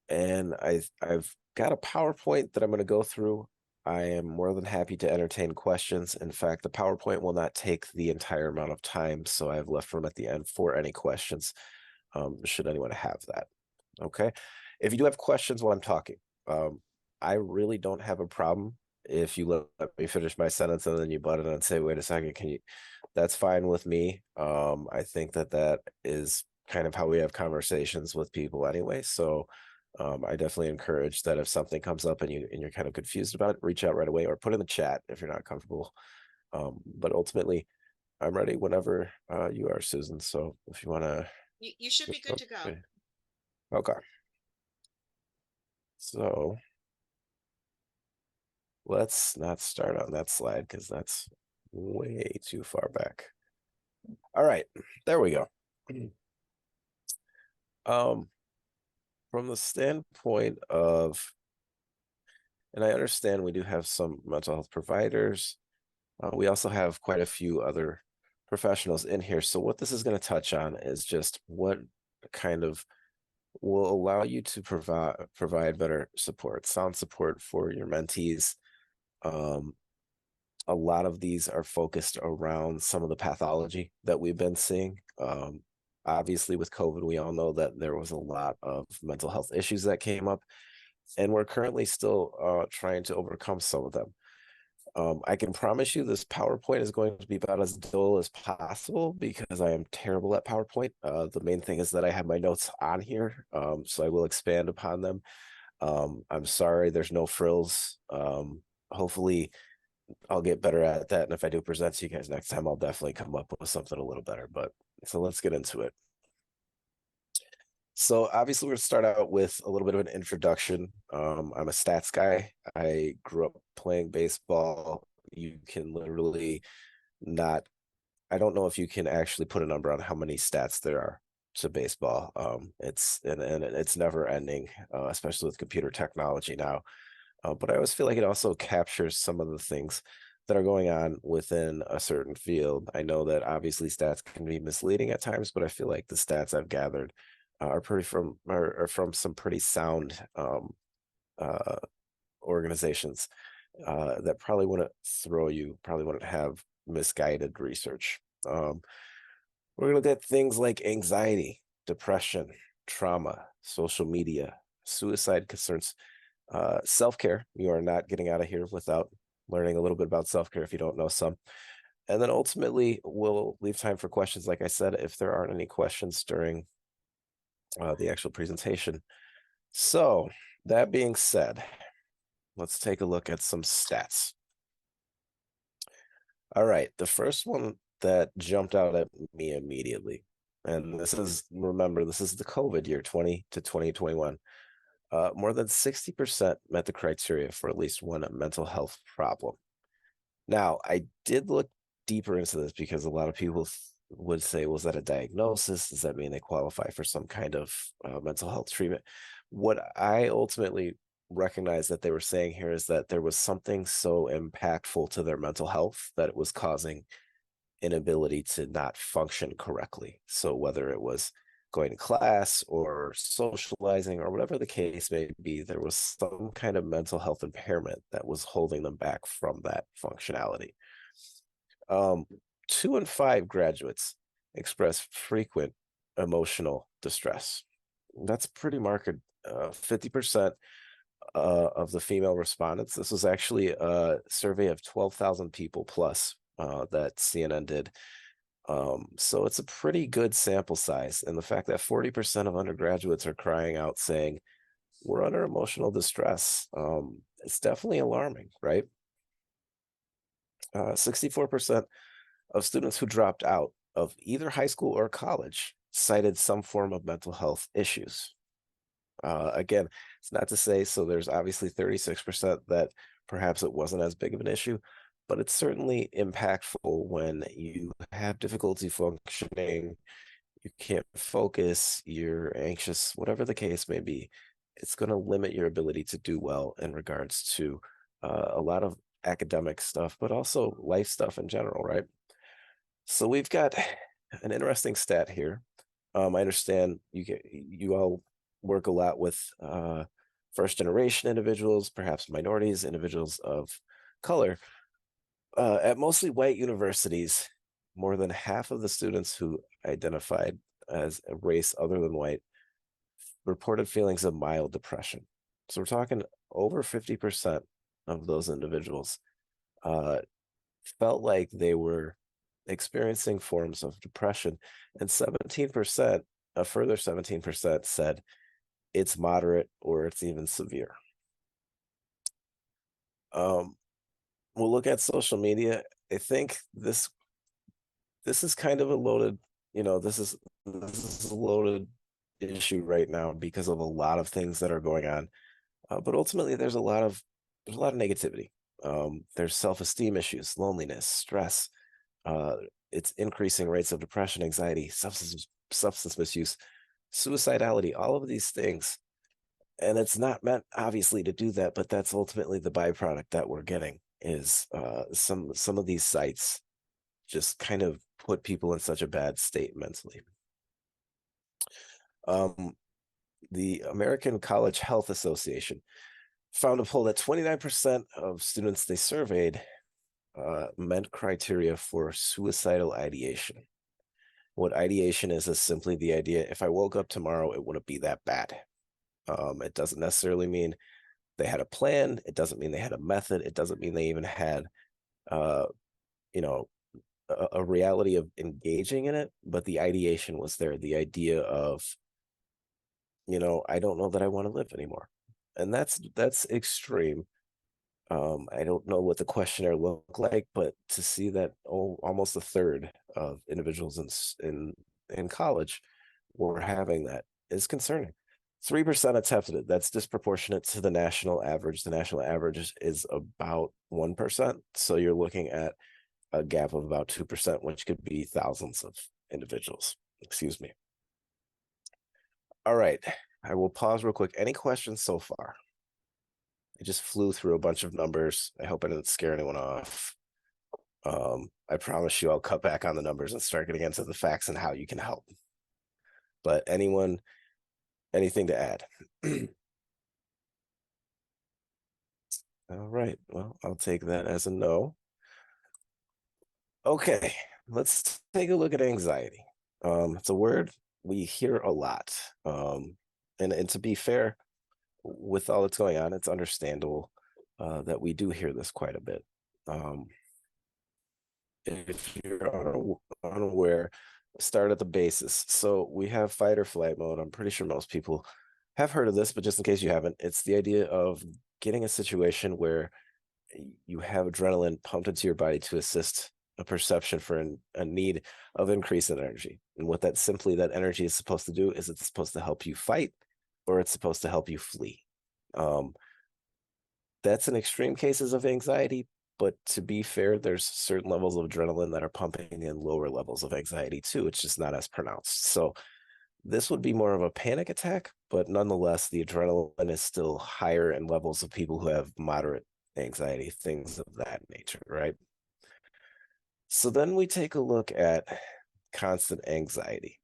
and I've got a PowerPoint that I'm going to go through. I am more than happy to entertain questions. In fact, the PowerPoint will not take the entire amount of time, so I have left room at the end for any questions, should anyone have that. Okay. If you do have questions while I'm talking, um, I really don't have a problem if you let me finish my sentence and then you butt in and say, wait a second, can you? That's fine with me. I think that that is kind of how we have conversations with people anyway. So I definitely encourage that if something comes up and you're kind of confused about it, reach out right away or put in the chat if you're not comfortable. But ultimately, I'm ready whenever you are, Susan. So if you want to, You should be good to go. okay. So let's not start on that slide because that's way too far back. All right, there we go. Um, from the standpoint of, and I understand we do have some mental health providers. We also have quite a few other professionals in here. So what this is going to touch on is just what kind of will allow you to provide better support, sound support for your mentees. Um, a lot of these are focused around some of the pathology that we've been seeing. Obviously, with COVID, we all know that there was a lot of mental health issues that came up, and we're currently still trying to overcome some of them. I can promise you this PowerPoint is going to be about as dull as possible because I am terrible at PowerPoint. The main thing is that I have my notes on here, so I will expand upon them. I'm sorry, there's no frills. Hopefully, I'll get better at that. And if I do present to you guys next time, I'll definitely come up with something a little better. But so let's get into it. So obviously, we're going to start out with a little bit of an introduction. I'm a stats guy. I grew up playing baseball. You can literally not, I don't know if you can actually put a number on how many stats there are to baseball. And it's never ending, especially with computer technology now. But I always feel like it also captures some of the things that are going on within a certain field. I know that obviously stats can be misleading at times, but I feel like the stats I've gathered are from some pretty sound uh, organizations that probably wouldn't probably wouldn't have misguided research. We're going to look at things like anxiety, depression, trauma, social media, suicide concerns, self-care. You are not getting out of here without learning a little bit about self-care if you don't know some. And then ultimately, we'll leave time for questions. Like I said, if there aren't any questions during the actual presentation. So that being said, let's take a look at some stats. All right, the first one that jumped out at me immediately, and remember, this is the COVID year 20 to 2021. More than 60% met the criteria for at least one mental health problem. Now, I did look deeper into this because a lot of people would say, was that a diagnosis? Does that mean they qualify for some kind of mental health treatment? What I ultimately recognized that they were saying here is that there was something so impactful to their mental health that it was causing inability to not function correctly. So whether it was going to class or socializing or whatever the case may be, there was some kind of mental health impairment that was holding them back from that functionality. Um, 2 in 5 graduates express frequent emotional distress. That's pretty marked. 50% of the female respondents. This was actually a survey of 12,000 people plus that CNN did. So it's a pretty good sample size. And the fact that 40% of undergraduates are crying out saying, we're under emotional distress, it's definitely alarming, right? 64% of students who dropped out of either high school or college cited some form of mental health issues. Again, it's not to say, so there's obviously 36% that perhaps it wasn't as big of an issue, but it's certainly impactful when you have difficulty functioning, you can't focus, you're anxious, whatever the case may be. It's going to limit your ability to do well in regards to a lot of academic stuff, but also life stuff in general, right? So we've got an interesting stat here. I understand you all work a lot with first generation individuals, perhaps minorities, individuals of color. At mostly white universities, more than half of the students who identified as a race other than white reported feelings of mild depression. So we're talking over 50% of those individuals uh, felt like they were experiencing forms of depression, and 17%, a further 17% said it's moderate or it's even severe. Um, we'll look at social media. I think this is kind of a loaded, this is a loaded issue right now because of a lot of things that are going on. But ultimately, there's a lot of negativity. There's self-esteem issues, loneliness, stress. Uh, it's increasing rates of depression, anxiety, substance misuse, suicidality, all of these things. And it's not meant obviously to do that, but that's ultimately the byproduct that we're getting is some of these sites just kind of put people in such a bad state mentally. Um, the American College Health Association found a poll that 29% of students they surveyed met criteria for suicidal ideation. What ideation is simply the idea if I woke up tomorrow, it wouldn't be that bad. It doesn't necessarily mean they had a plan. It doesn't mean they had a method. It doesn't mean they even had, uh, you know, a reality of engaging in it. But the ideation was there. The idea of, I don't know that I want to live anymore, and that's extreme. I don't know what the questionnaire looked like, but to see that almost a third of individuals in college were having that is concerning. 3% attempted it. That's disproportionate to the national average. The national average is about 1%. So you're looking at a gap of about 2%, which could be thousands of individuals. Excuse me. All right. I will pause real quick. Any questions so far? I just flew through a bunch of numbers. I hope I didn't scare anyone off. I promise you I'll cut back on the numbers and start getting into the facts and how you can help. But anything to add? All right. Well, I'll take that as a no. Okay, let's take a look at anxiety. It's a word we hear a lot. And to be fair, with all that's going on, it's understandable that we do hear this quite a bit. If you're unaware, start at the basis. So we have fight or flight mode. I'm pretty sure most people have heard of this, but just in case you haven't, it's the idea of getting a situation where you have adrenaline pumped into your body to assist a perception for a need of increase in energy. And what that energy is supposed to do is it's supposed to help you fight or it's supposed to help you flee. Um, that's in extreme cases of anxiety, but to be fair, there's certain levels of adrenaline that are pumping in lower levels of anxiety too. It's just not as pronounced. So this would be more of a panic attack, but nonetheless, the adrenaline is still higher in levels of people who have moderate anxiety, things of that nature, right? So then we take a look at constant anxiety.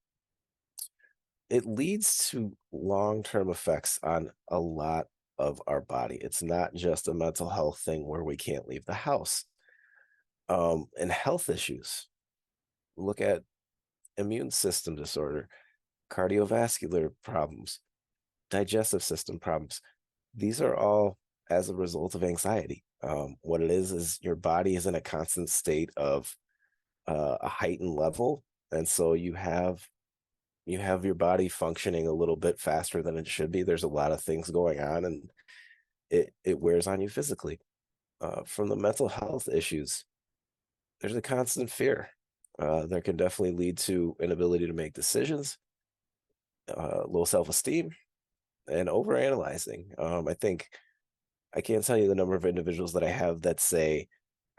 It leads to long-term effects on a lot of our body. It's not just a mental health thing where we can't leave the house. And health issues, look at immune system disorder, cardiovascular problems, digestive system problems. These are all as a result of anxiety. What it is your body is in a constant state of a heightened level, and so you have your body functioning a little bit faster than it should be. There's a lot of things going on, and it wears on you physically. From the mental health issues, there's a constant fear. There can definitely lead to inability to make decisions, low self-esteem, and overanalyzing. I think I can't tell you the number of individuals that I have that say,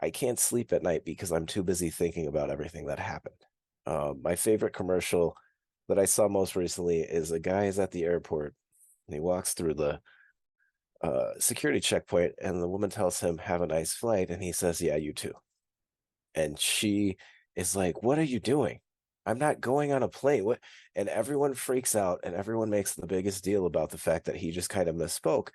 I can't sleep at night because I'm too busy thinking about everything that happened. My favorite commercial that I saw most recently is a guy is at the airport and he walks through the security checkpoint and the woman tells him, have a nice flight. And he says, yeah, you too. And she is like, what are you doing? I'm not going on a plane. What? And everyone freaks out and everyone makes the biggest deal about the fact that he just kind of misspoke.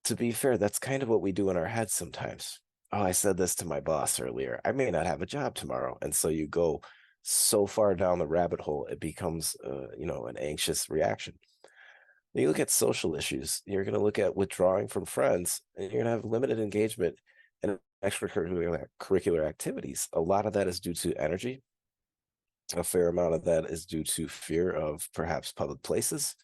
To be fair, that's kind of what we do in our heads sometimes. Oh, I said this to my boss earlier. I may not have a job tomorrow. And so you go so far down the rabbit hole, it becomes, an anxious reaction. When you look at social issues, you're going to look at withdrawing from friends, and you're going to have limited engagement in extracurricular activities. A lot of that is due to energy. A fair amount of that is due to fear of perhaps public places,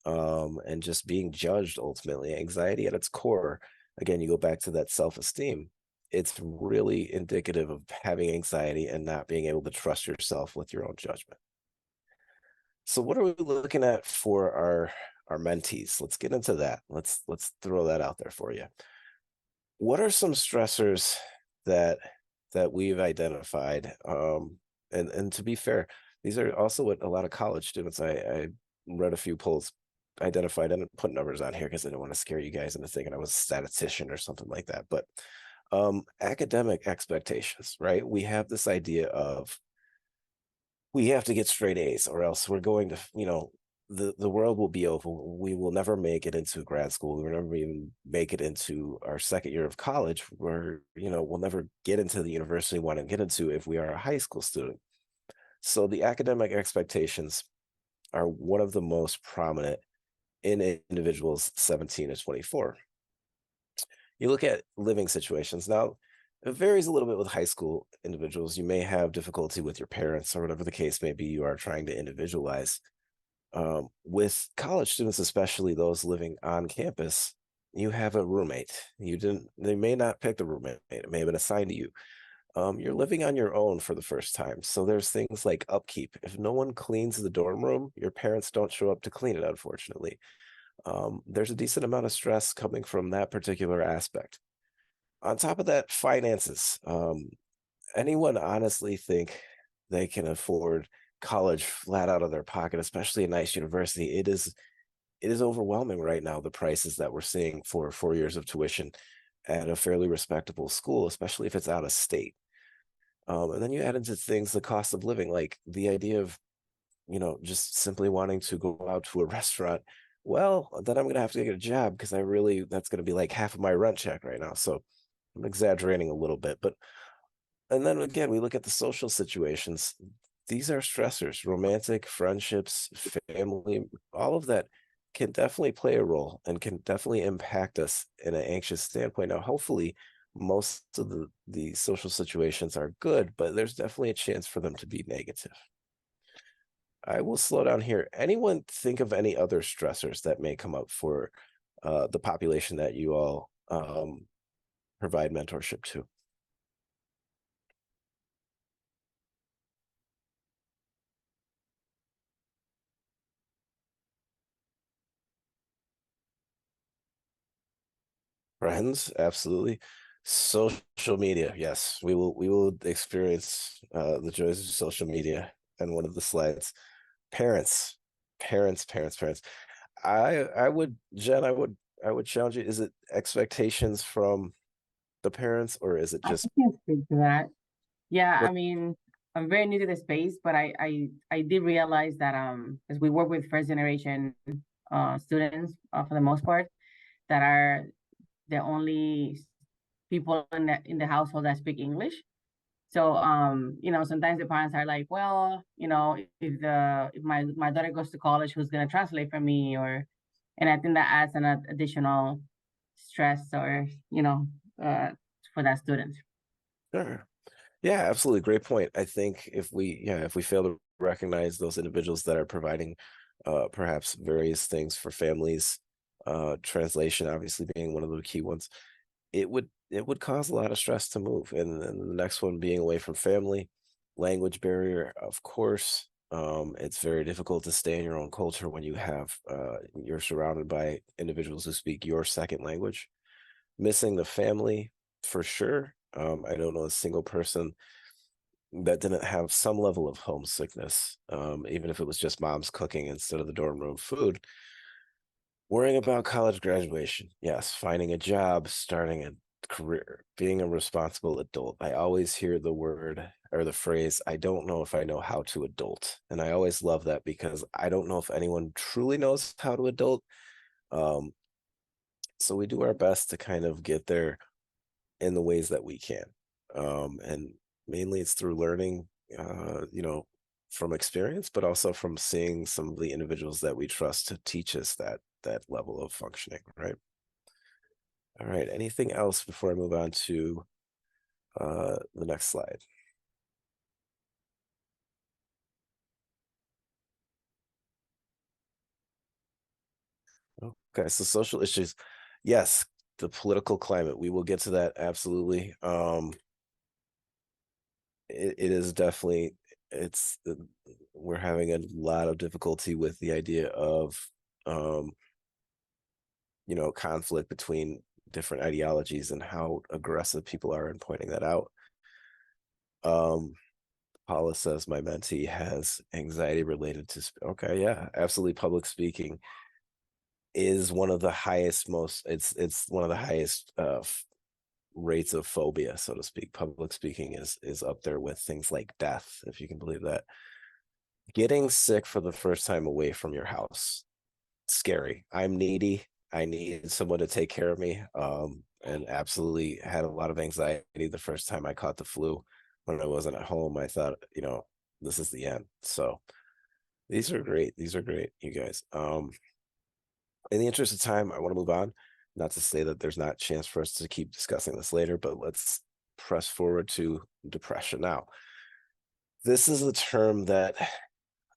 and just being judged ultimately. Anxiety at its core, again, you go back to that self esteem. It's really indicative of having anxiety and not being able to trust yourself with your own judgment. So, what are we looking at for our mentees? Let's get into that. Let's throw that out there for you. What are some stressors that we've identified? And to be fair, these are also what a lot of college students. I read a few polls identified. I didn't put numbers on here because I didn't want to scare you guys into thinking I was a statistician or something like that. But academic expectations, right? We have this idea of we have to get straight A's or else we're going to, the world will be over. We will never make it into grad school. We'll never even make it into our second year of college. Where we'll never get into the university we want to get into if we are a high school student. So the academic expectations are one of the most prominent in individuals 17 to 24. You look at living situations. Now, it varies a little bit with high school individuals. You may have difficulty with your parents or whatever the case may be. You are trying to individualize. With college students, especially those living on campus, you have a roommate. They may not pick the roommate. It may have been assigned to you. You're living on your own for the first time. So there's things like upkeep. If no one cleans the dorm room, your parents don't show up to clean it, unfortunately. There's a decent amount of stress coming from that particular aspect. On top of that, finances. Anyone honestly think they can afford college flat out of their pocket, especially a nice university? It is overwhelming right now, the prices that we're seeing for 4 years of tuition at a fairly respectable school, especially if it's out of state. And then you add into things the cost of living, like the idea of just simply wanting to go out to a restaurant. Well, then I'm gonna have to get a job because that's gonna be like half of my rent check right now. So I'm exaggerating a little bit, but and then again, we look at the social situations. These are stressors, romantic, friendships, family, all of that can definitely play a role and can definitely impact us in an anxious standpoint. Now, hopefully, most of the social situations are good, but there's definitely a chance for them to be negative. I will slow down here. Anyone think of any other stressors that may come up for the population that you all provide mentorship to? Friends, absolutely. Social media, yes, we will experience the joys of social media and one of the slides. Parents, parents. I would, Jen, I would challenge you. Is it expectations from the parents, or is it I just can speak to that. Yeah, I what? mean, I'm very new to the space, but I did realize that as we work with first generation students for the most part, that are the only people in the household that speak English. So sometimes the parents are like, well, if my daughter goes to college, who's gonna translate for me? Or and I think that adds an additional stress or uh for that student. Sure. Yeah, absolutely. Great point. I think if we fail to recognize those individuals that are providing perhaps various things for families, translation obviously being one of the key ones, it would cause a lot of stress to move. And the next one being away from family, language barrier, of course. It's very difficult to stay in your own culture when you're surrounded by individuals who speak your second language. Missing the family for sure. I don't know a single person that didn't have some level of homesickness, even if it was just mom's cooking instead of the dorm room food. Worrying about college graduation, yes, finding a job, starting a career, being a responsible adult. I always hear the word or the phrase, I don't know if I know how to adult. And I always love that because I don't know if anyone truly knows how to adult. Um, so we do our best to kind of get there in the ways that we can. And mainly it's through learning, from experience, but also from seeing some of the individuals that we trust to teach us that level of functioning, right? All right. Anything else before I move on to the next slide? Okay, so social issues. Yes, the political climate. We will get to that absolutely. It is definitely it's we're having a lot of difficulty with the idea of um, conflict between different ideologies and how aggressive people are in pointing that out. Um, Paula says my mentee has anxiety related to okay, yeah, absolutely. Public speaking is one of the highest most it's one of the highest rates of phobia, so to speak. Public speaking is up there with things like death, if you can believe that. Getting sick for the first time away from your house, scary. I'm needy. I need someone to take care of me. And absolutely had a lot of anxiety the first time I caught the flu when I wasn't at home. I thought, this is the end. So these are great. These are great, you guys. In the interest of time, I want to move on. Not to say that there's not a chance for us to keep discussing this later, but let's press forward to depression now. This is a term that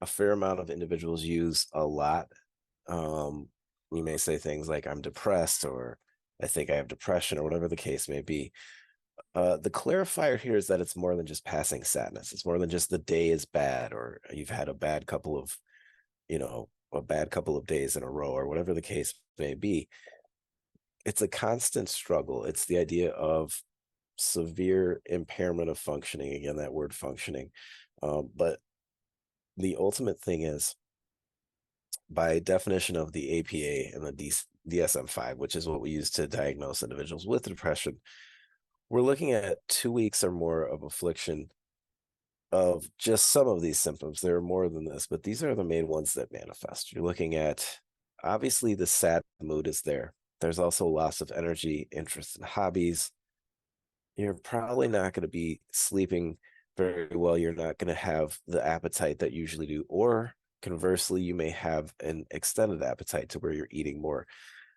a fair amount of individuals use a lot. You may say things like, I'm depressed, or I think I have depression, or whatever the case may be. The clarifier here is that it's more than just passing sadness. It's more than just the day is bad, or you've had a bad couple of days in a row, or whatever the case may be. It's a constant struggle. It's the idea of severe impairment of functioning. Again, that word functioning. But the ultimate thing is, by definition of the APA and the DSM-5, which is what we use to diagnose individuals with depression, we're looking at 2 weeks or more of affliction of just some of these symptoms. There are more than this, but these are the main ones that manifest. You're looking at, obviously, the sad mood is there. There's also loss of energy, interest in hobbies. You're probably not going to be sleeping very well. You're not going to have the appetite that you usually do. Or conversely, you may have an extended appetite to where you're eating more.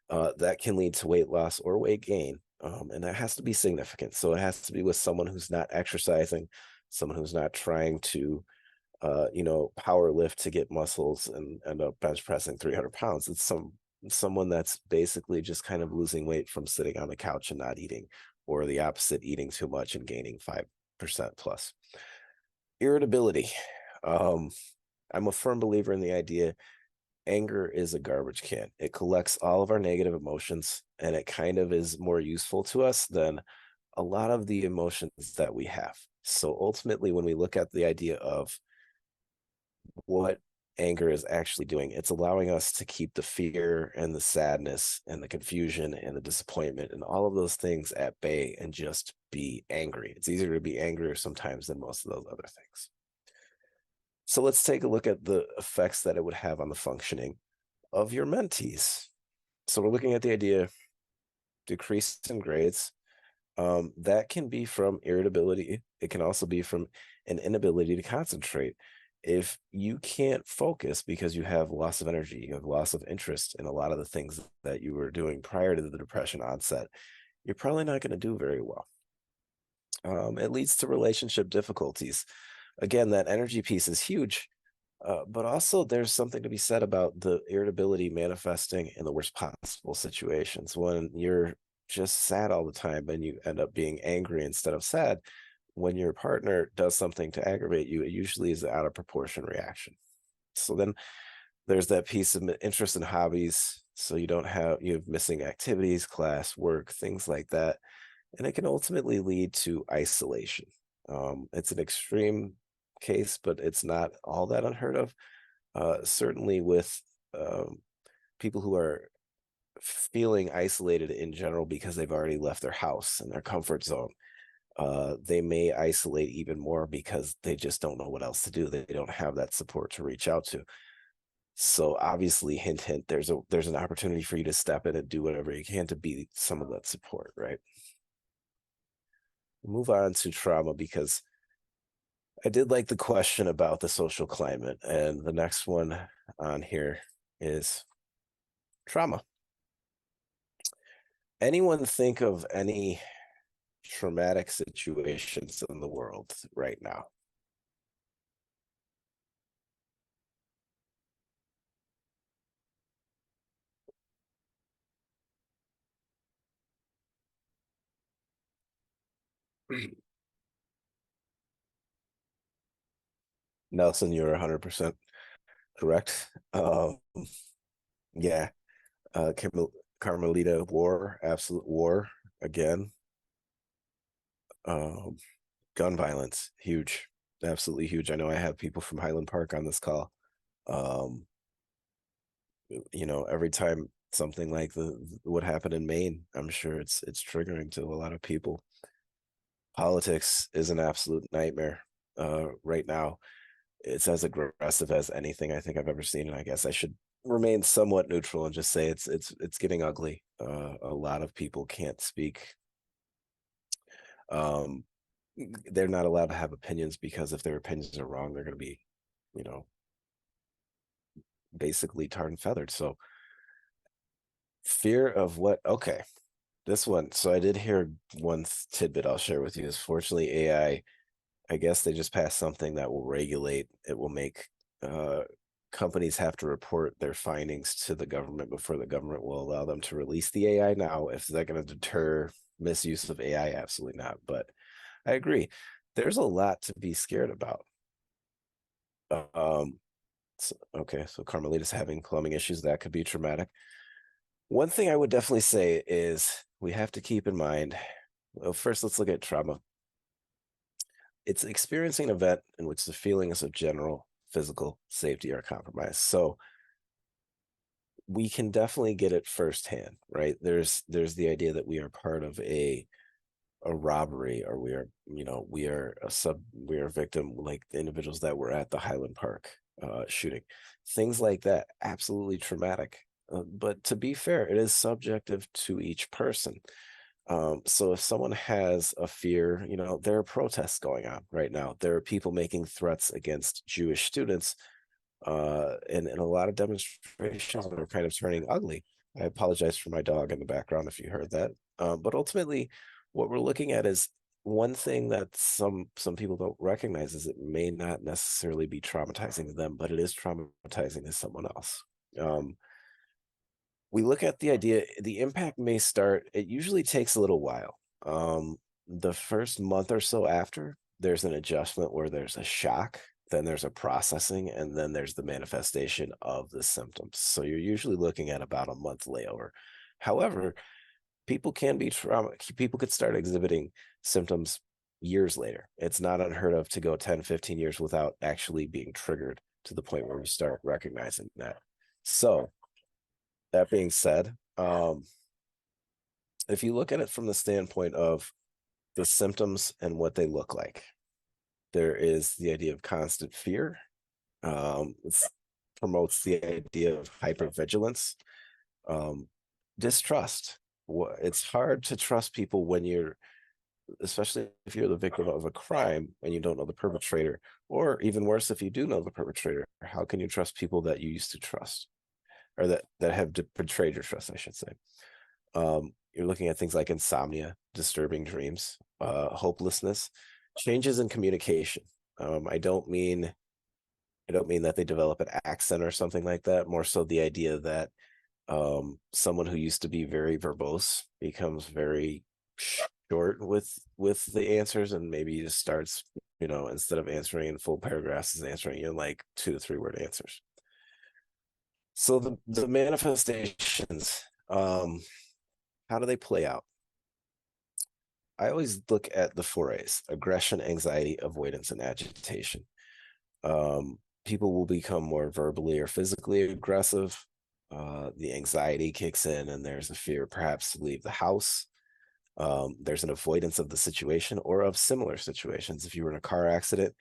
That can lead to weight loss or weight gain. And that has to be significant. So it has to be with someone who's not exercising, someone who's not trying to, power lift to get muscles and end up bench pressing 300 pounds. It's someone that's basically just kind of losing weight from sitting on the couch and not eating, or the opposite, eating too much and gaining 5% plus. Irritability. Um, I'm a firm believer in the idea anger is a garbage can. It collects all of our negative emotions, and it kind of is more useful to us than a lot of the emotions that we have. So ultimately, when we look at the idea of what anger is actually doing, it's allowing us to keep the fear and the sadness and the confusion and the disappointment and all of those things at bay and just be angry. It's easier to be angrier sometimes than most of those other things. So let's take a look at the effects that it would have on the functioning of your mentees. So we're looking at the idea decrease in grades. That can be from irritability. It can also be from an inability to concentrate. If you can't focus because you have loss of energy, you have loss of interest in a lot of the things that you were doing prior to the depression onset, you're probably not going to do very well. It leads to relationship difficulties. Again, that energy piece is huge, but also there's something to be said about the irritability manifesting in the worst possible situations. When you're just sad all the time and you end up being angry instead of sad, when your partner does something to aggravate you, it usually is an out of proportion reaction. So then there's that piece of interest in hobbies. So you have missing activities, class, work, things like that. And it can ultimately lead to isolation. It's an extreme case, but it's not all that unheard of. Certainly with people who are feeling isolated in general because they've already left their house and their comfort zone. They may isolate even more because they just don't know what else to do. They don't have that support to reach out to. So obviously, hint, hint, there's an opportunity for you to step in and do whatever you can to be some of that support, right? Move on to trauma because I did like the question about the social climate, and the next one on here is trauma. Anyone think of any traumatic situations in the world right now? Nelson, you're 100% correct. Yeah, Carmelita war, absolute war again. Um, gun violence, huge, absolutely huge. I know I have people from Highland Park on this call. Um, every time something like the what happened in Maine, I'm sure it's triggering to a lot of people. Politics is an absolute nightmare right now. It's as aggressive as anything I think I've ever seen, and I guess I should remain somewhat neutral and just say it's getting ugly. A lot of people can't speak. Um, they're not allowed to have opinions because if their opinions are wrong, they're going to be, you know, basically tarred and feathered. So fear of what? Okay, this one. So I did hear one tidbit I'll share with you is fortunately I guess they just passed something that will regulate, it will make uh, companies have to report their findings to the government before the government will allow them to release the AI. Now, if that going to deter misuse of AI? Absolutely not. But I agree. There's a lot to be scared about. Um, okay, so Carmelita's having plumbing issues. That could be traumatic. One thing I would definitely say is we have to keep in mind. Well, first, let's look at trauma. It's experiencing an event in which the feelings of general physical safety are compromised. So we can definitely get it firsthand, right? There's the idea that we are part of a robbery, or we are a victim, like the individuals that were at the Highland Park shooting, things like that. Absolutely traumatic. But to be fair, it is subjective to each person. So if someone has a fear, there are protests going on right now. There are people making threats against Jewish students, and a lot of demonstrations are kind of turning ugly. I apologize for my dog in the background if you heard that. But ultimately, what we're looking at is one thing that some people don't recognize is it may not necessarily be traumatizing to them, but it is traumatizing to someone else. We look at the idea, the impact may start, it usually takes a little while. The first month or so after, there's an adjustment where there's a shock, then there's a processing, and then there's the manifestation of the symptoms. So you're usually looking at about a month layover. However, people could start exhibiting symptoms years later. It's not unheard of to go 10, 15 years without actually being triggered to the point where we start recognizing that. So that being said, if you look at it from the standpoint of the symptoms and what they look like, there is the idea of constant fear. It promotes the idea of hypervigilance, um, distrust. It's hard to trust people when especially if you're the victim of a crime and you don't know the perpetrator, or even worse, if you do know the perpetrator, how can you trust people that you used to trust, or that have betrayed your trust, I should say. You're looking at things like insomnia, disturbing dreams, hopelessness, changes in communication. I don't mean that they develop an accent or something like that. More so the idea that someone who used to be very verbose becomes very short with the answers, and maybe just starts, instead of answering in full paragraphs, is answering in like 2 to 3 word answers. So the manifestations, how do they play out? I always look at the 4 A's: aggression, anxiety, avoidance, and agitation. People will become more verbally or physically aggressive. the anxiety kicks in, and there's a fear perhaps to leave the house. There's an avoidance of the situation or of similar situations. If you were in a car accident,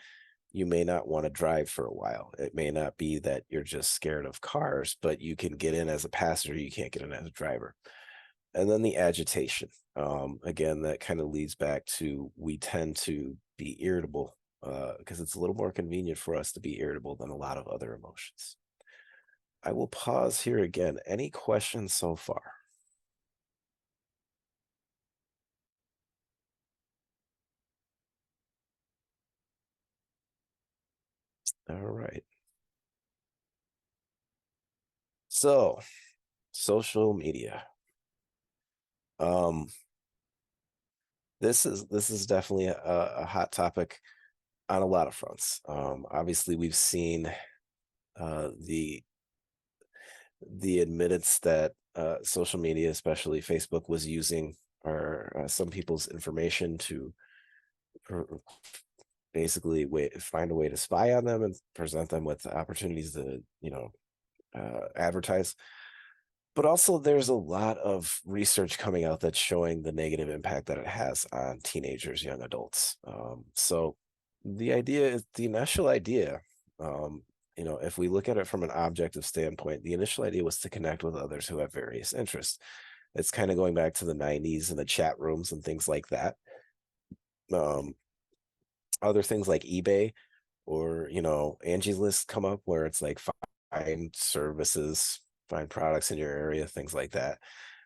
you may not want to drive for a while. It may not be that you're just scared of cars, but you can get in as a passenger, you can't get in as a driver. And then the agitation. Again, that kind of leads back to we tend to be irritable because it's a little more convenient for us to be irritable than a lot of other emotions. I will pause here again. Any questions so far? All right. So, social media. Um, this is definitely a hot topic on a lot of fronts. Obviously, we've seen uh, the the admittance that social media, especially Facebook, was using or some people's information to basically find a way to spy on them and present them with opportunities to, advertise. But also, there's a lot of research coming out that's showing the negative impact that it has on teenagers, young adults. So, the initial idea, um, if we look at it from an objective standpoint, the initial idea was to connect with others who have various interests. It's kind of going back to the 90s and the chat rooms and things like that. Um, Other things like eBay or, Angie's List come up where it's like find services, find products in your area, things like that.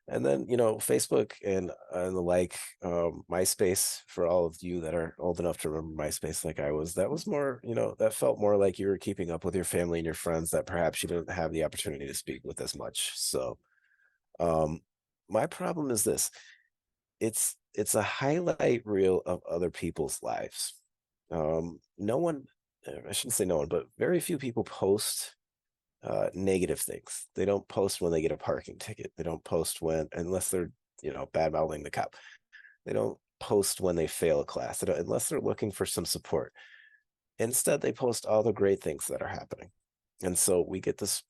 And then, Facebook and the like, MySpace, for all of you that are old enough to remember MySpace like I was, that was more, that felt more like you were keeping up with your family and your friends that perhaps you didn't have the opportunity to speak with as much. So, um, my problem is this: it's a highlight reel of other people's lives. No one, I shouldn't say no one, but very few people post negative things. They don't post when they get a parking ticket. They don't post unless they're, bad mouthing the cop. They don't post when they fail a class. Unless they're looking for some support. Instead, they post all the great things that are happening. And so we get this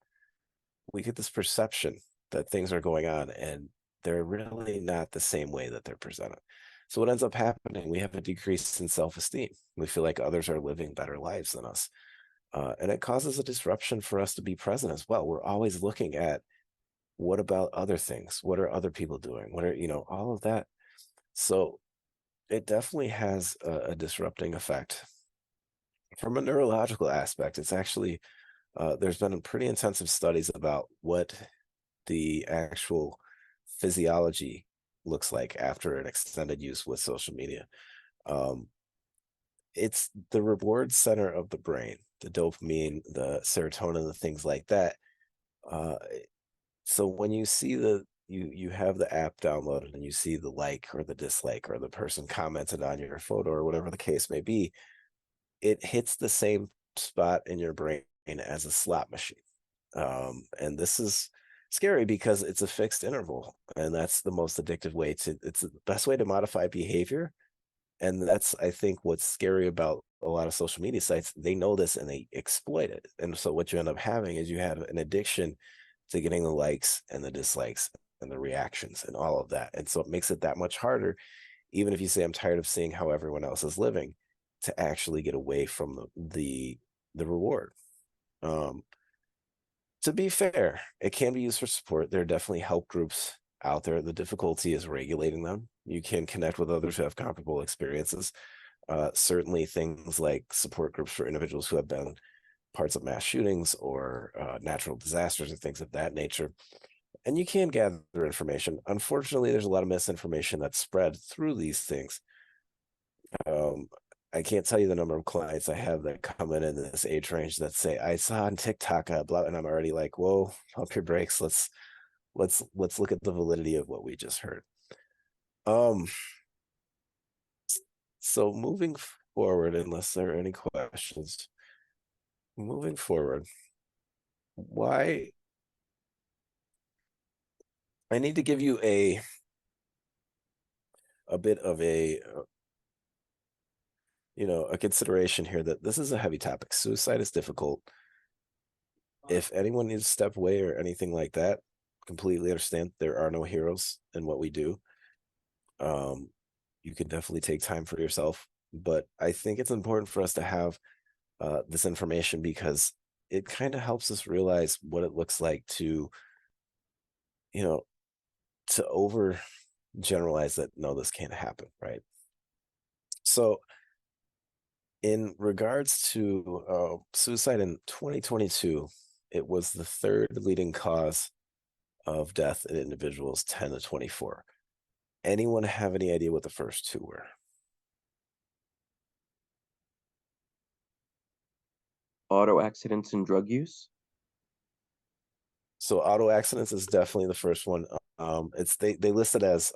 perception that things are going on and they're really not the same way that they're presented. So what ends up happening, we have a decrease in self-esteem. We feel like others are living better lives than us. And it causes a disruption for us to be present as well. We're always looking at what about other things? What are other people doing? What are, all of that. So it definitely has a disrupting effect. From a neurological aspect, it's actually, there's been pretty intensive studies about what the actual physiology looks like after an extended use with social media. Um, it's the reward center of the brain, the dopamine, the serotonin, the things like that. Uh, so when you see you have the app downloaded and you see the like or the dislike or the person commented on your photo or whatever the case may be, it hits the same spot in your brain as a slot machine. And this is scary because it's a fixed interval, and that's the most addictive way to. It's the best way to modify behavior, and that's, I think, what's scary about a lot of social media sites. They know this and they exploit it, and so what you end up having is you have an addiction to getting the likes and the dislikes and the reactions and all of that, and so it makes it that much harder, even if you say I'm tired of seeing how everyone else is living, to actually get away from the reward. um to be fair, it can be used for support. There are definitely help groups out there. The difficulty is regulating them. You can connect with others who have comparable experiences. Certainly, things like support groups for individuals who have been parts of mass shootings or natural disasters and things of that nature. And you can gather information. Unfortunately, there's a lot of misinformation that's spread through these things. Um, I can't tell you the number of clients I have that come in this age range that say, "I saw on TikTok, blah," and I'm already like, "Whoa, pump your brakes. Let's look at the validity of what we just heard." Um, so moving forward, unless there are any questions, moving forward, why I need to give you a bit of a consideration here that this is a heavy topic. Suicide is difficult. If anyone needs to step away or anything like that, completely understand there are no heroes in what we do. Um, you can definitely take time for yourself, but I think it's important for us to have this information because it kind of helps us realize what it looks like to, you know, to over generalize that no, this can't happen, right? So, in regards to suicide in 2022, it was the third leading cause of death in individuals 10 to 24. Anyone have any idea what the first two were? Auto accidents and drug use. So auto accidents is definitely the first one. It's they list it as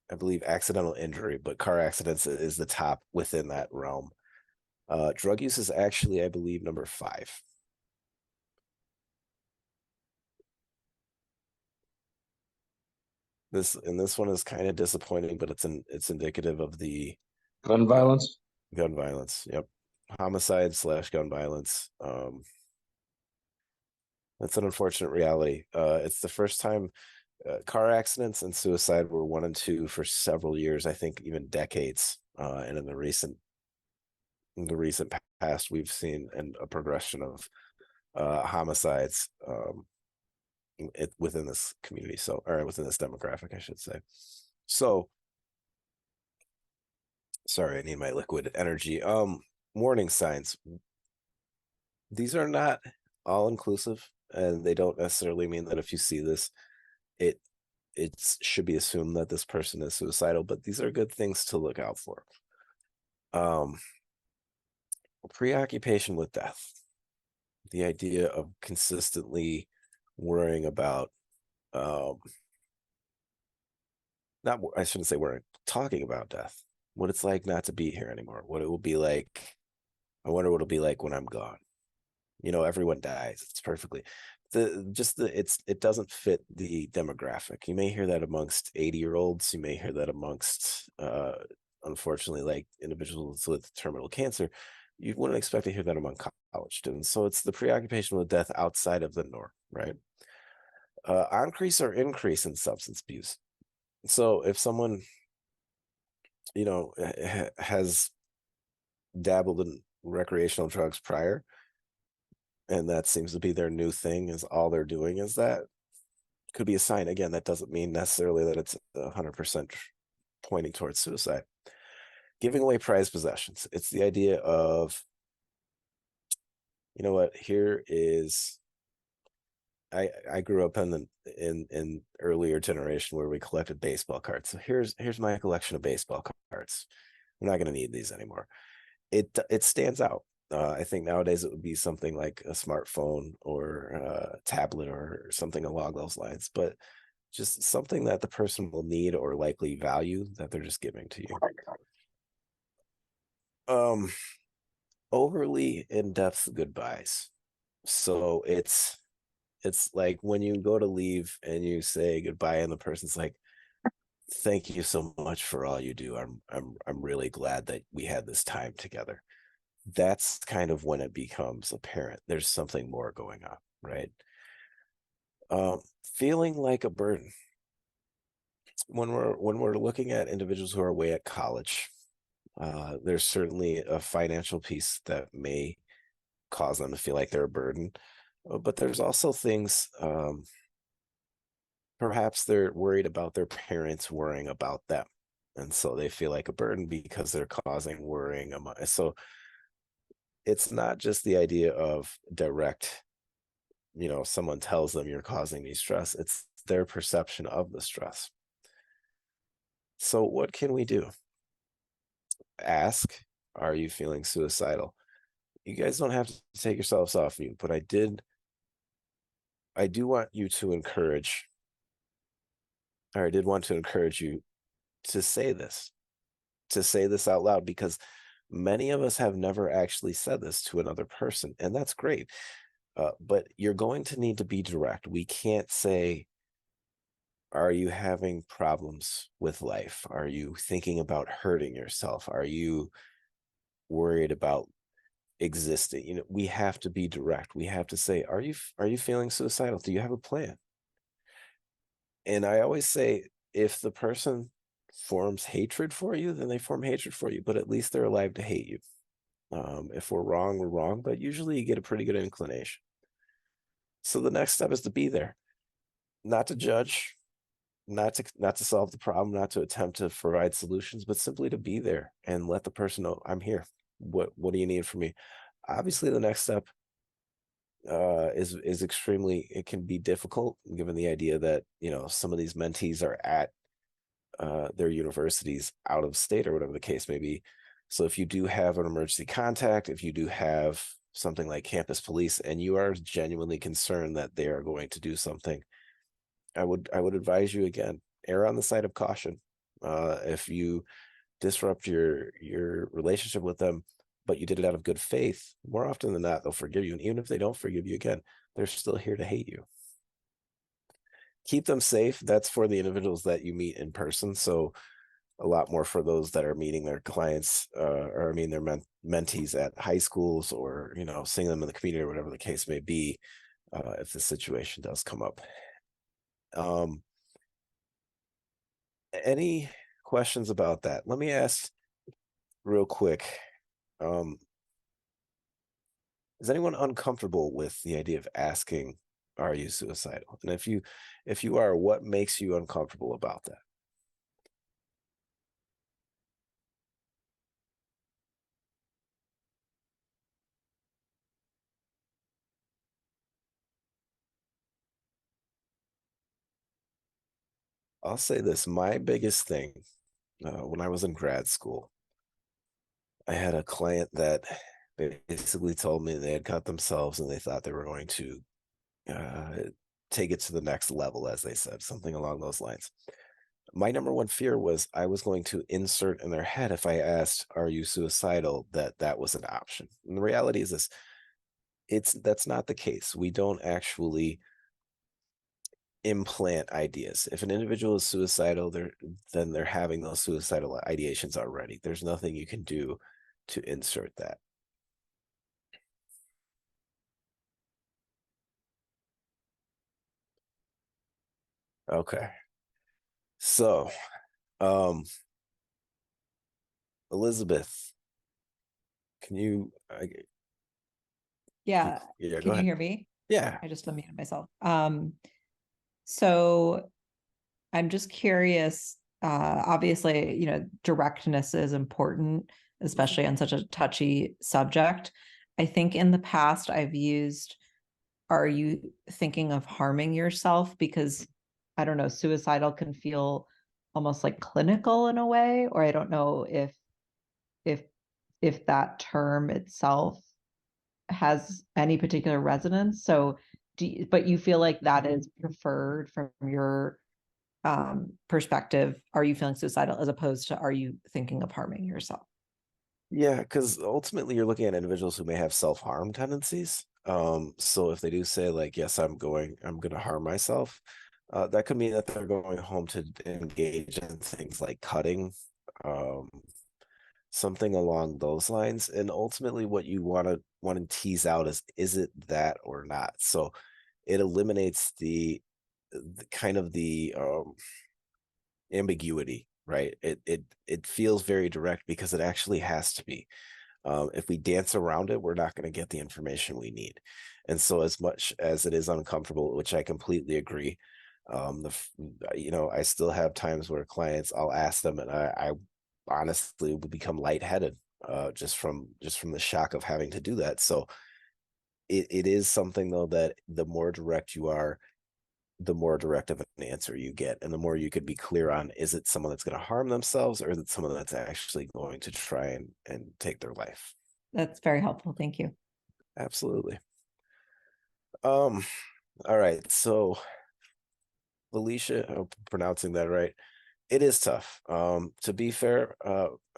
I believe accidental injury, but car accidents is the top within that realm. Drug use is actually, I believe, number 5. This one is kind of disappointing, but it's indicative of the Gun uh, violence. gun violence. Yep, homicide slash gun violence. That's an unfortunate reality. It's the first time car accidents and suicide were 1 and 2 for several years. I think even decades. And in the recent past, we've seen a progression of homicides within this community. So, or within this demographic, I should say. So, sorry, I need my liquid energy. Warning signs. These are not all inclusive, and they don't necessarily mean that if you see this, it it should be assumed that this person is suicidal. But these are good things to look out for. Um, Preoccupation with death. The idea of consistently worrying about not I shouldn't say worrying, talking about death, what it's like not to be here anymore, what it will be like. I wonder what it'll be like when I'm gone. Everyone dies. It's perfectly it doesn't fit the demographic. You may hear that amongst 80-year-olds. You may hear that amongst unfortunately, like individuals with terminal cancer. You wouldn't expect to hear that among college students. So it's the preoccupation with death outside of the norm, right? Increase or increase in substance abuse. So if someone, has dabbled in recreational drugs prior, and that seems to be their new thing, is all they're doing is that, could be a sign. Again, that doesn't mean necessarily that it's 100% pointing towards suicide. Giving away prized possessions. It's the idea of, you know what, here is I grew up in earlier generation where we collected baseball cards. So here's my collection of baseball cards. I'm not going to need these anymore. It stands out. I think nowadays it would be something like a smartphone or a tablet or something along those lines, but just something that the person will need or likely value that they're just giving to you. Overly in-depth goodbyes. So it's like when you go to leave and you say goodbye and the person's like, thank you so much for all you do. I'm really glad that we had this time together. That's kind of when it becomes apparent there's something more going on, right? Feeling like a burden. When we're looking at individuals who are away at college, there's certainly a financial piece that may cause them to feel like they're a burden, but there's also things. Perhaps they're worried about their parents worrying about them, and so they feel like a burden because they're causing worrying. So it's not just the idea of direct, someone tells them you're causing me stress. It's their perception of the stress. So what can we do? Ask, are you feeling suicidal? You guys don't have to take yourselves off mute, but I do want you to encourage, or I did want to encourage you to say this, out loud, because many of us have never actually said this to another person, and that's great. But you're going to need to be direct. We can't say, are you having problems with life? Are you thinking about hurting yourself? Are you worried about existing. We have to be direct. We have to say, are you feeling suicidal? Do you have a plan? And I always say, if the person forms hatred for you, then they form hatred for you, but at least they're alive to hate you. If we're wrong, we're wrong, but usually you get a pretty good inclination. So the next step is to be there, not to judge, not to solve the problem, not to attempt to provide solutions, but simply to be there and let the person know, I'm here. What do you need from me? Obviously, the next step is extremely, it can be difficult given the idea that some of these mentees are at their universities out of state or whatever the case may be. So if you do have an emergency contact, if you do have something like campus police, and you are genuinely concerned that they are going to do something, I would advise you, again, err on the side of caution. If you disrupt your relationship with them, but you did it out of good faith, more often than not, they'll forgive you. And even if they don't forgive you, again, they're still here to hate you. Keep them safe. That's for the individuals that you meet in person. So a lot more for those that are meeting their clients, or I mean their mentees at high schools, or seeing them in the community or whatever the case may be, if the situation does come up. Any questions about that? Let me ask real quick. Is anyone uncomfortable with the idea of asking, are you suicidal? And if you are, what makes you uncomfortable about that? I'll say this, my biggest thing, when I was in grad school, I had a client that basically told me they had cut themselves and they thought they were going to take it to the next level, as they said, something along those lines. My number one fear was I was going to insert in their head, if I asked, are you suicidal, that was an option. And the reality is this, that's not the case. We don't actually implant ideas. If an individual is suicidal, then they're having those suicidal ideations already. There's nothing you can do to insert that. Okay. So, Elizabeth, can you Yeah, yeah, go can you ahead. hear me? Yeah. I just unmuted myself. So I'm just curious, obviously, directness is important, especially on such a touchy subject. I think in the past I've used, are you thinking of harming yourself? Because I don't know, suicidal can feel almost like clinical in a way, or I don't know if if that term itself has any particular resonance. So but you feel like that is preferred from your perspective? Are you feeling suicidal as opposed to, are you thinking of harming yourself? Yeah, because ultimately you're looking at individuals who may have self-harm tendencies. So if they do say, like, yes, I'm gonna harm myself, that could mean that they're going home to engage in things like cutting, um, something along those lines. And ultimately what you want to tease out is it that or not? So it eliminates the kind of the ambiguity, right? It feels very direct because it actually has to be. If we dance around it, we're not going to get the information we need. And so, as much as it is uncomfortable, which I completely agree, I still have times where clients, I'll ask them, and I honestly will become lightheaded, just from the shock of having to do that. So it is something, though, that the more direct you are, the more direct of an answer you get, and the more you could be clear on, is it someone that's going to harm themselves, or is it someone that's actually going to try and take their life? That's very helpful. Thank you. Absolutely. All right. So Felicia, I hope I'm pronouncing that right. It is tough. To be fair,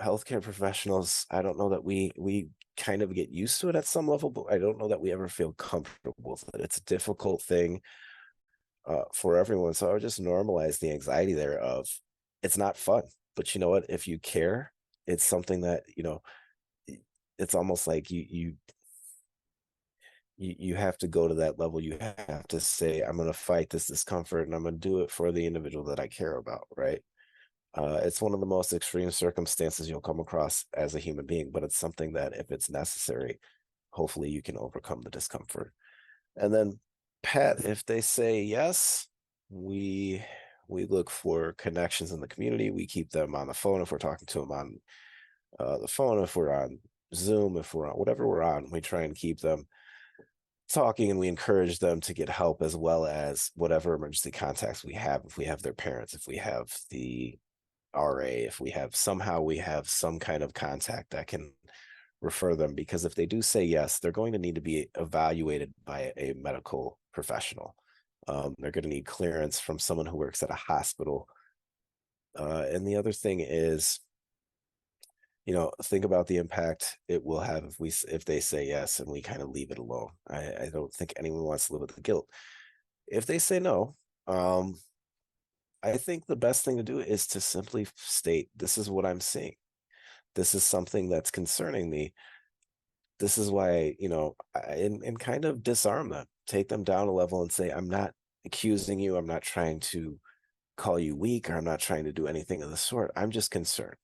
healthcare professionals, I don't know that we kind of get used to it at some level, but I don't know that we ever feel comfortable with it. It's a difficult thing for everyone. So I would just normalize the anxiety there of, it's not fun, but you know what? If you care, it's something that, it's almost like you have to go to that level. You have to say, I'm going to fight this discomfort and I'm going to do it for the individual that I care about, right? It's one of the most extreme circumstances you'll come across as a human being, but it's something that if it's necessary, hopefully you can overcome the discomfort. And then Pat, if they say yes, we look for connections in the community. We keep them on the phone if we're talking to them on the phone, if we're on Zoom, if we're on whatever we're on, we try and keep them talking, and we encourage them to get help, as well as whatever emergency contacts we have. If we have their parents, if we have the RA, if we have some kind of contact that can refer them, because if they do say yes, they're going to need to be evaluated by a medical professional. They're going to need clearance from someone who works at a hospital. And the other thing is, think about the impact it will have if they say yes and we kind of leave it alone. I don't think anyone wants to live with the guilt. If they say no, I think the best thing to do is to simply state, this is what I'm seeing. This is something that's concerning me. This is why, and kind of disarm them, take them down a level and say, I'm not accusing you. I'm not trying to call you weak, or I'm not trying to do anything of the sort. I'm just concerned.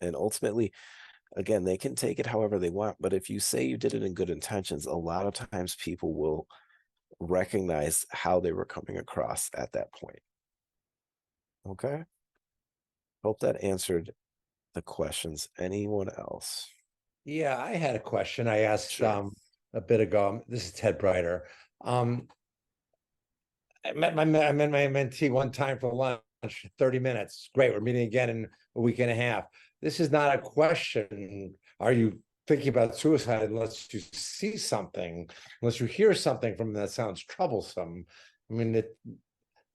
And ultimately, again, they can take it however they want. But if you say you did it in good intentions, a lot of times people will recognize how they were coming across at that point. Okay. Hope that answered the questions. Anyone else? Yeah, I had a question I asked Sure. a bit ago. This is Ted Breiter. I met my mentee one time for lunch, 30 minutes. Great. We're meeting again in a week and a half. This is not a question. Are you thinking about suicide unless you see something, unless you hear something from them that sounds troublesome? I mean,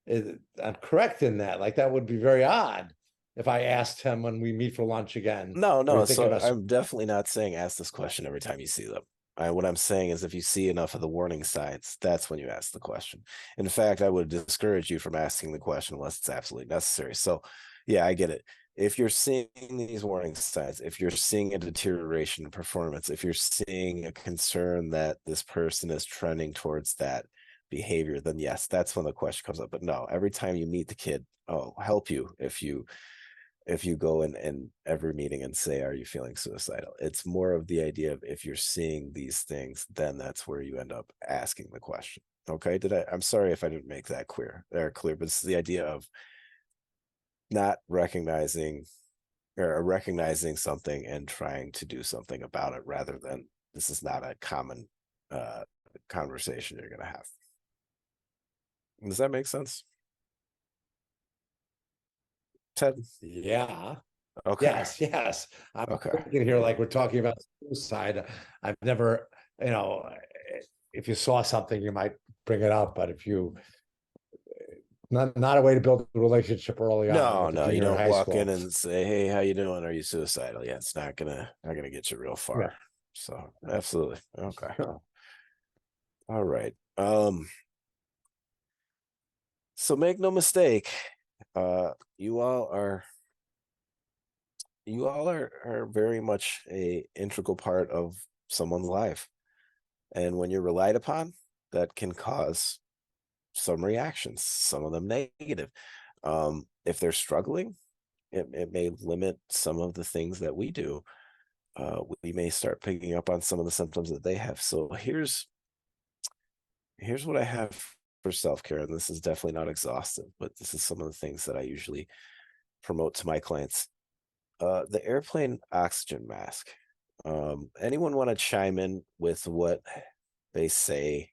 I'm correct in that. Like, that would be very odd if I asked him when we meet for lunch again. No. So about I'm definitely not saying ask this question every time you see them. What I'm saying is, if you see enough of the warning signs, that's when you ask the question. In fact, I would discourage you from asking the question unless it's absolutely necessary. So, yeah, I get it. If you're seeing these warning signs, if you're seeing a deterioration in performance, if you're seeing a concern that this person is trending towards that behavior, then yes, that's when the question comes up. But no, every time you meet the kid, I'll help you if you go in every meeting and say, are you feeling suicidal? It's more of the idea of, if you're seeing these things, then that's where you end up asking the question. Okay. I'm sorry if I didn't make that clear, but it's the idea of not recognizing something and trying to do something about it, rather than, this is not a common conversation you're going to have. Does that make sense, Ted? Yeah. Okay. Yes. I'm Okay. thinking here like we're talking about suicide. I've never, if you saw something, you might bring it up, but if you not a way to build a relationship early on with the No, you junior don't high walk school. in and say, hey, how you doing? Are you suicidal? Yeah, it's not gonna get you real far. Yeah. So absolutely. Okay. Sure. All right. So make no mistake, you all are very much a integral part of someone's life. And when you're relied upon, that can cause some reactions, some of them negative. If they're struggling, it may limit some of the things that we do. We may start picking up on some of the symptoms that they have. So here's what I have for self-care, and this is definitely not exhaustive, but this is some of the things that I usually promote to my clients. The airplane oxygen mask. Anyone want to chime in with what they say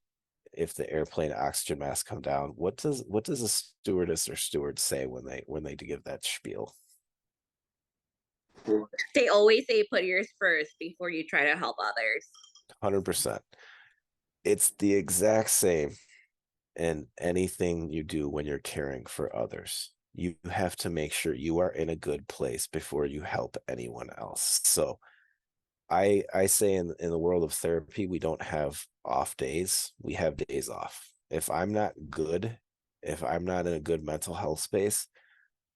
if the airplane oxygen mask come down? What does a stewardess or steward say when they give that spiel? They always say put yours first before you try to help others. 100%. It's the exact same in anything you do when you're caring for others. You have to make sure you are in a good place before you help anyone else. So I say in the world of therapy, we don't have off days. We have days off. If I'm not good, if I'm not in a good mental health space,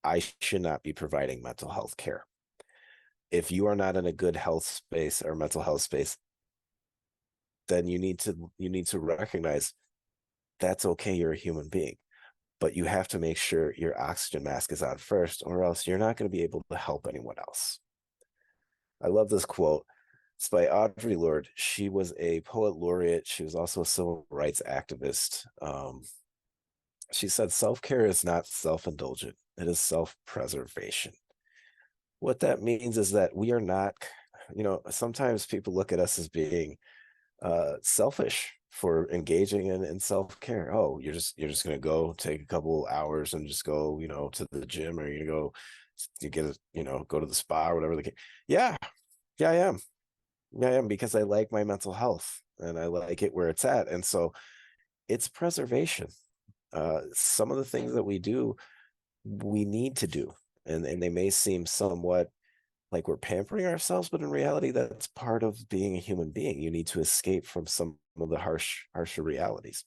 I should not be providing mental health care. if you are not in a good health space or mental health space, then you need to recognize that's okay. You're a human being, but you have to make sure your oxygen mask is on first, or else you're not going to be able to help anyone else. I love this quote. It's by Audre Lorde. She was a poet laureate. She was also a civil rights activist. She said, self-care is not self-indulgent. It is self-preservation. What that means is that we are not, sometimes people look at us as being selfish for engaging in self-care. Oh, you're just going to go take a couple hours and just go, to the gym, or you're going to go to get go to the spa or whatever the case. Yeah, I am. Yeah, I am, because I like my mental health and I like it where it's at. And so it's preservation. Some of the things that we do, we need to do. And they may seem somewhat like we're pampering ourselves, but in reality, that's part of being a human being. You need to escape from some of the harsher realities.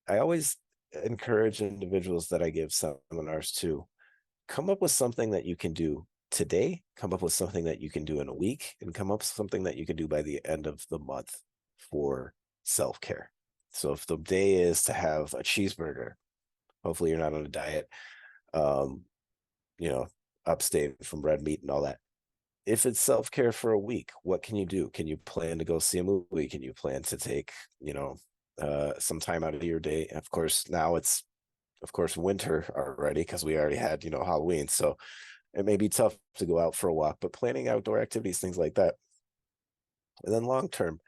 I always encourage individuals that I give seminars to come up with something that you can do today, come up with something that you can do in a week, and come up with something that you can do by the end of the month for self-care. So if the day is to have a cheeseburger, hopefully you're not on a diet, abstain from red meat and all that. If it's self-care for a week, what can you do? Can you plan to go see a movie? Can you plan to take, some time out of your day? Of course, now it's, winter already, because we already had, Halloween. So it may be tough to go out for a walk, but planning outdoor activities, things like that. And then long term,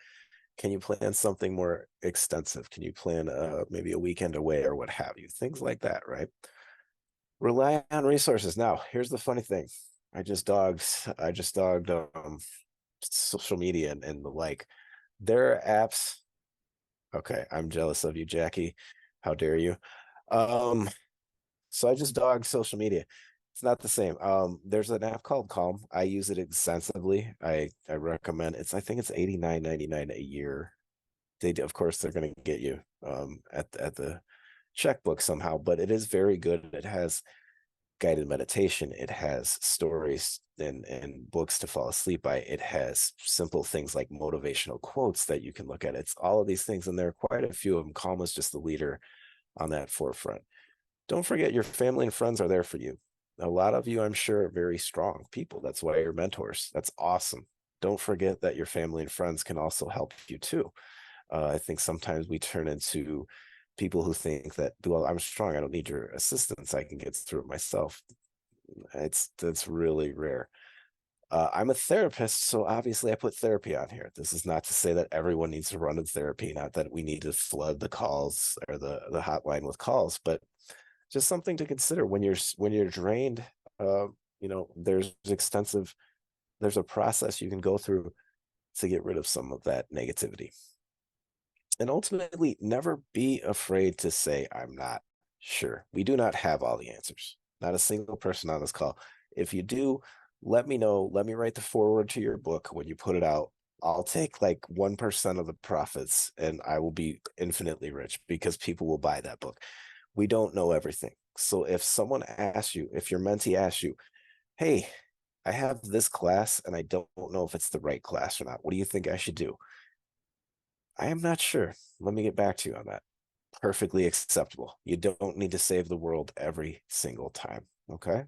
can you plan something more extensive? Can you plan maybe a weekend away or what have you? Things like that, right? Rely on resources. Now, here's the funny thing. I just dogged social media and the like. There are apps. Okay, I'm jealous of you, Jackie. How dare you? So I just dogged social media. It's not the same. There's an app called Calm. I use it extensively. I recommend I think it's $89.99 a year. Of course they're going to get you at the checkbook somehow, but it is very good. It has guided meditation. It has stories and books to fall asleep by. It has simple things like motivational quotes that you can look at. It's all of these things, and there are quite a few of them. Calm is just the leader on that forefront. Don't forget, your family and friends are there for you. A lot of you, I'm sure, are very strong people. That's why you're mentors. That's awesome. Don't forget that your family and friends can also help you too. I think sometimes we turn into people who think that, well, I'm strong, I don't need your assistance, I can get through it myself. That's really rare. I'm a therapist, so obviously I put therapy on here. This is not to say that everyone needs to run to therapy, not that we need to flood the calls or the hotline with calls, but just something to consider when you're drained. There's a process you can go through to get rid of some of that negativity. And ultimately, never be afraid to say, I'm not sure. We do not have all the answers. Not a single person on this call. If you do, let me know. Let me write the foreword to your book when you put it out. I'll take like 1% of the profits and I will be infinitely rich, because people will buy that book. We don't know everything. So if someone asks you, if your mentee asks you, hey, I have this class and I don't know if it's the right class or not, what do you think I should do? I am not sure. Let me get back to you on that. Perfectly acceptable. You don't need to save the world every single time. Okay.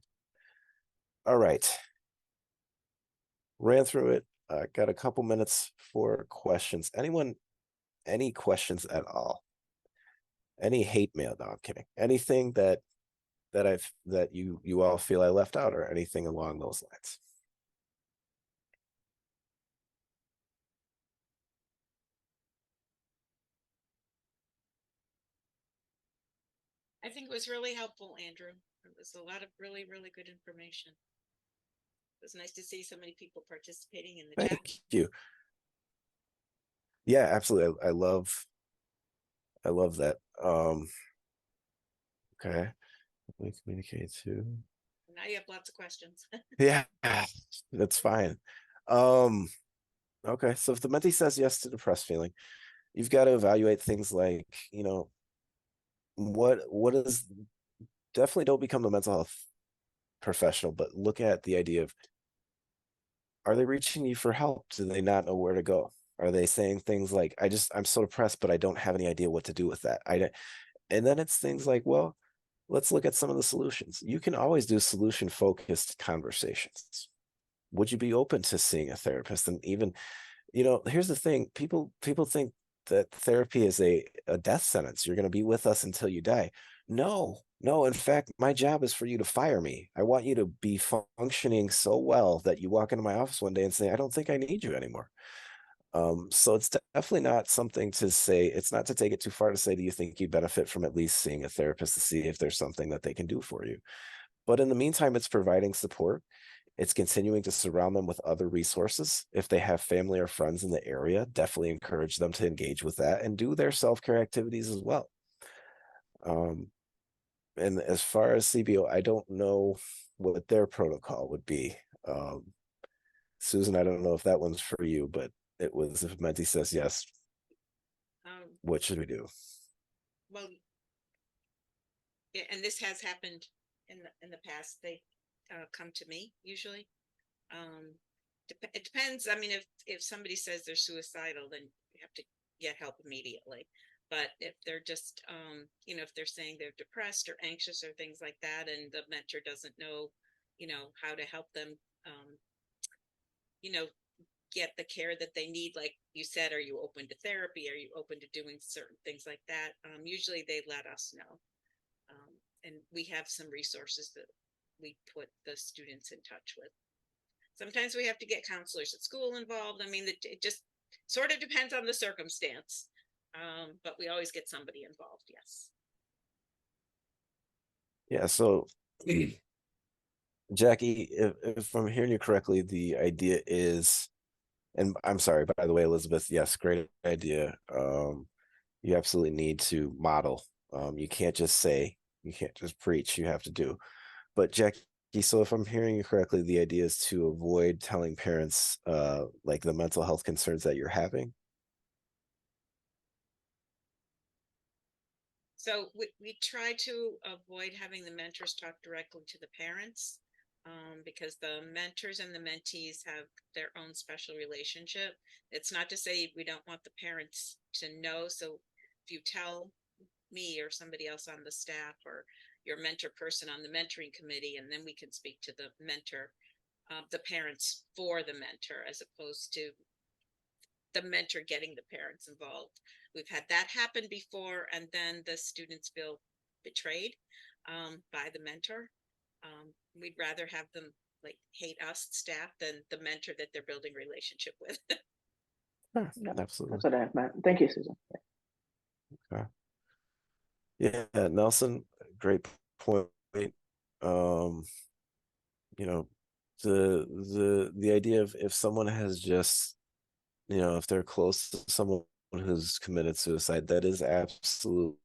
All right. Ran through it. Got a couple minutes for questions. Anyone, any questions at all? Any hate mail? No, I'm kidding. Anything that you all feel I left out, or anything along those lines? I think it was really helpful, Andrew. It was a lot of really, really good information. It was nice to see so many people participating in the chat. Thank you. Yeah, absolutely. I love that. Okay. We communicate too. Now you have lots of questions. Yeah, that's fine. Okay, so if the mentee says yes to depressed feeling, you've got to evaluate things like, what is, definitely don't become the mental health professional, but look at the idea of, are they reaching you for help? Do they not know where to go? Are they saying things like, I'm so depressed, but I don't have any idea what to do with that? And then it's things like, well, let's look at some of the solutions. You can always do solution focused conversations. Would you be open to seeing a therapist? And even, here's the thing, people think that therapy is a death sentence. You're going to be with us until you die. No, no. In fact, my job is for you to fire me. I want you to be functioning so well that you walk into my office one day and say, I don't think I need you anymore. So it's definitely not something to say, it's not to take it too far to say, do you think you benefit from at least seeing a therapist to see if there's something that they can do for you? But in the meantime, it's providing support. It's continuing to surround them with other resources. If they have family or friends in the area, definitely encourage them to engage with that and do their self-care activities as well. And as far as CBO, I don't know what their protocol would be. Susan, I don't know if that one's for you, but it was, if Menti says yes, what should we do? Well, yeah, and this has happened in the past. They come to me usually. It depends. I mean, if somebody says they're suicidal, then you have to get help immediately. But if they're just, if they're saying they're depressed or anxious or things like that, and the mentor doesn't know, how to help them, get the care that they need, like you said, are you open to therapy? Are you open to doing certain things like that? Usually they let us know. And we have some resources that we put the students in touch with. Sometimes we have to get counselors at school involved. I mean, it just sort of depends on the circumstance. But we always get somebody involved. Yes. Yeah. So, Jackie, if I'm hearing you correctly, the idea is, and I'm sorry, by the way, Elizabeth, yes, great idea. You absolutely need to model. You can't just say, you can't just preach, you have to do. But Jackie, so if I'm hearing you correctly, the idea is to avoid telling parents like the mental health concerns that you're having. So we try to avoid having the mentors talk directly to the parents, because the mentors and the mentees have their own special relationship. It's not to say we don't want the parents to know. So if you tell me or somebody else on the staff or your mentor person on the mentoring committee, and then we can speak to the mentor, the parents for the mentor, as opposed to the mentor getting the parents involved. We've had that happen before, and then the students feel betrayed by the mentor. We'd rather have them like hate us staff than the mentor that they're building relationship with. Sure, Yeah, absolutely. that's what I have, Matt. Thank you, Susan. Okay. Yeah, Nelson, great point. Um, the idea of, if someone has just, if they're close to someone who's committed suicide, that is absolutely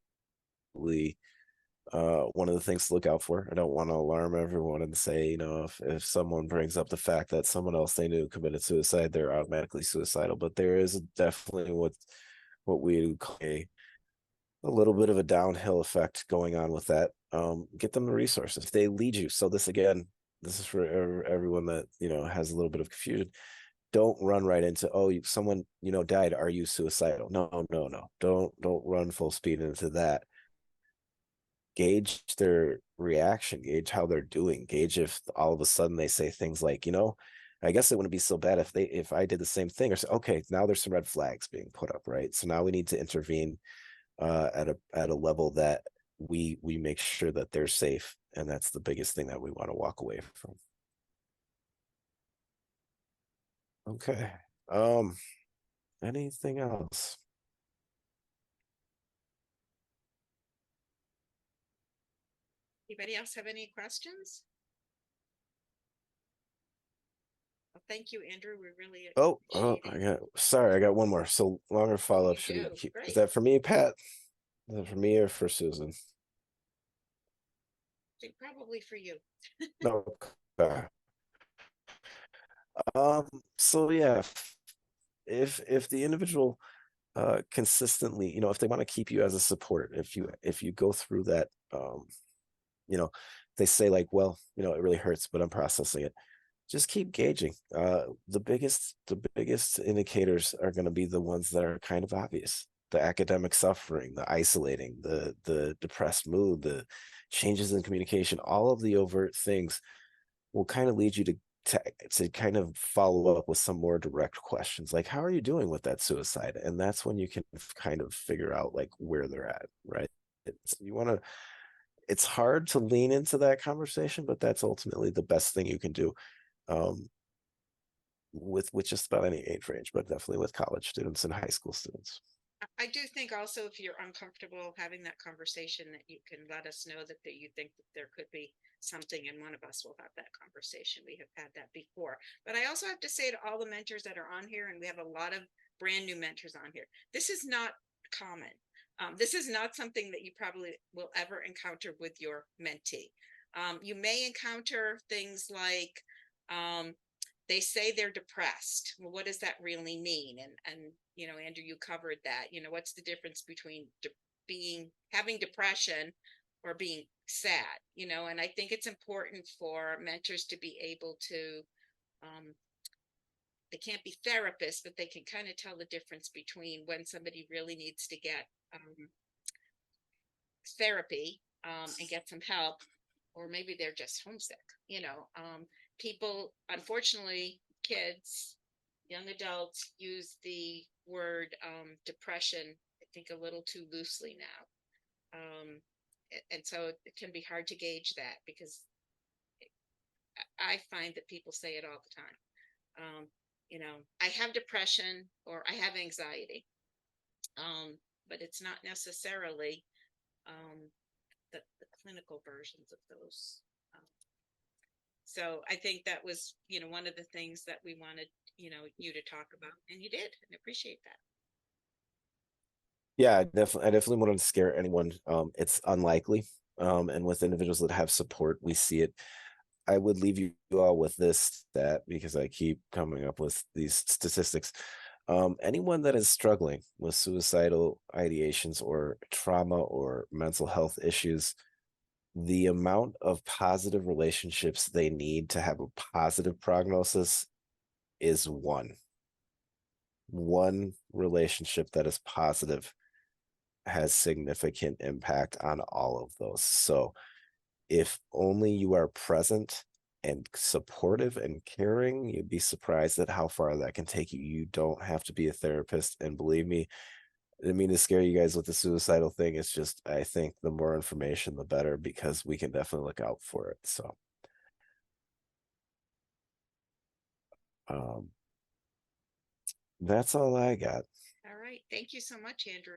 one of the things to look out for. I don't want to alarm everyone and say, if someone brings up the fact that someone else they knew committed suicide, they're automatically suicidal. But there is definitely what we would call a little bit of a downhill effect going on with that. Get them the resources. They lead you. So this is for everyone that has a little bit of confusion. Don't run right into, someone died. Are you suicidal? No. Don't run full speed into that. Gauge their reaction. Gauge how they're doing. Gauge if all of a sudden they say things like, I guess it wouldn't be so bad if I did the same thing, or say, okay, now there's some red flags being put up, right? So now we need to intervene at a level that we make sure that they're safe, and that's the biggest thing that we want to walk away from. Okay. Anything else? Anybody else have any questions? Well, thank you, Andrew. We really appreciate I got one more. So longer follow-up. Is that for me, Pat? Is that for me or for Susan? I think probably for you. No. So yeah, if the individual consistently, if they want to keep you as a support, if you go through that, they say like, well, you know, it really hurts, but I'm processing it. Just keep gauging. The biggest indicators are going to be the ones that are kind of obvious. The academic suffering, the isolating, the depressed mood, the changes in communication, all of the overt things will kind of lead you to kind of follow up with some more direct questions, like how are you doing with that suicide? And that's when you can kind of figure out like where they're at, right? You want to, it's hard to lean into that conversation, but that's ultimately the best thing you can do, with just about any age range, but definitely with college students and high school students. I do think also if you're uncomfortable having that conversation, that you can let us know that you think that there could be something, and one of us will have that conversation. We have had that before. But I also have to say to all the mentors that are on here, and we have a lot of brand new mentors on here, this is not common. This is not something that you probably will ever encounter with your mentee. You may encounter things like, they say they're depressed. Well, what does that really mean? And you know, Andrew, you covered that. You know, what's the difference between having depression or being sad? You know, and I think it's important for mentors to be able to, they can't be therapists, but they can kind of tell the difference between when somebody really needs to get therapy and get some help, or maybe they're just homesick. You know, people, unfortunately, kids, young adults use the word depression, I think, a little too loosely now. And so it can be hard to gauge that, because I find that people say it all the time. You know, I have depression or I have anxiety, but it's not necessarily the clinical versions of those. So I think that was, you know, one of the things that we wanted, you know, you to talk about, and you did, and I appreciate that. Yeah, I definitely wouldn't scare anyone. It's unlikely. And with individuals that have support, we see it. I would leave you all with this stat, because I keep coming up with these statistics. Anyone that is struggling with suicidal ideations or trauma or mental health issues, the amount of positive relationships they need to have a positive prognosis is one. One relationship that is positive has significant impact on all of those. So if only you are present and supportive and caring, you'd be surprised at how far that can take you. You don't have to be a therapist. And believe me, I didn't mean to scare you guys with the suicidal thing. It's just, I think the more information, the better, because we can definitely look out for it. So, that's all I got. All right. Thank you so much, Andrew.